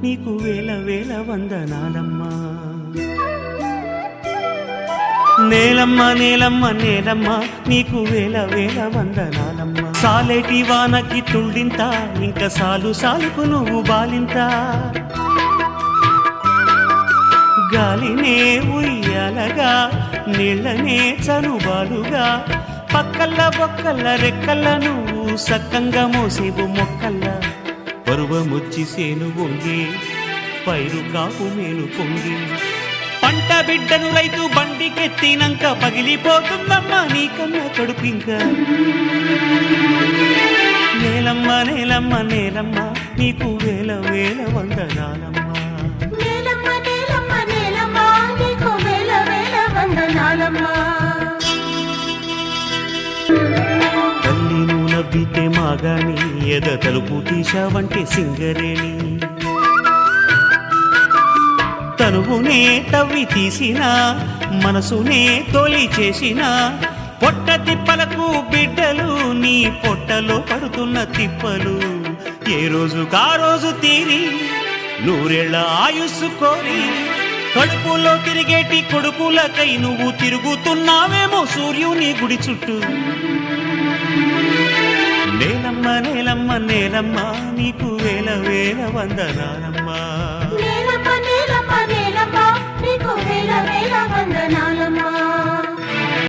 నీకు వేల వేల వందనాలమ్మా. నేలమ్మ నేలమ్మ నేలమ్మ నీకు వేల వేల వందనాలమ్మ. సాలేటి వానకి తుళ్ళింత, ఇంకా సాలు సాలుకు నువ్వు బాలింత. గాలినే ఉయ్యాలగా, నీళ్ళనే చనుబాలుగా, పక్కల్ల బొక్కల్ల రెక్కల్ల నువ్వు సక్కంగా మోసేవు మొక్కల్ల. పరువముచ్చి సేను వంగి, పైరు కాపు మేలు పొంగి, పంట బిడ్డను రైతు బండికెత్తినంక పగిలిపోతుందమ్మా నీకన్నా కడుపింక. నేలమ్మ నేలమ్మ నేలమ్మ నీకు వేల వేల వందనాలమ్మా. నేలమ్మ నేలమ్మ నేలమ్మ నీకు వేల వేల వందనాలమ్మా. తల్లి నువ్వు నవ్వితే మాగాని, ఎద తలుపు తీశావంటే సింగరేణి. తనువునే తవ్వి తీసినా, మనసునే తోలి చేసినా, పొట్ట తిప్పలకు బిడ్డలు నీ పొట్టలో పడుతున్న తిప్పలు. ఏ రోజుకా రోజు తీరి నూరేళ్ల ఆయుస్సు కోరి, కడుపులో తిరిగేటి కొడుకులకై నువ్వు తిరుగుతున్నావేమో సూర్యుని గుడి చుట్టూ. నేలమ్మ నేలమ్మ నేలమ్మ నీకు వేల వేల వందనాలమ్మా.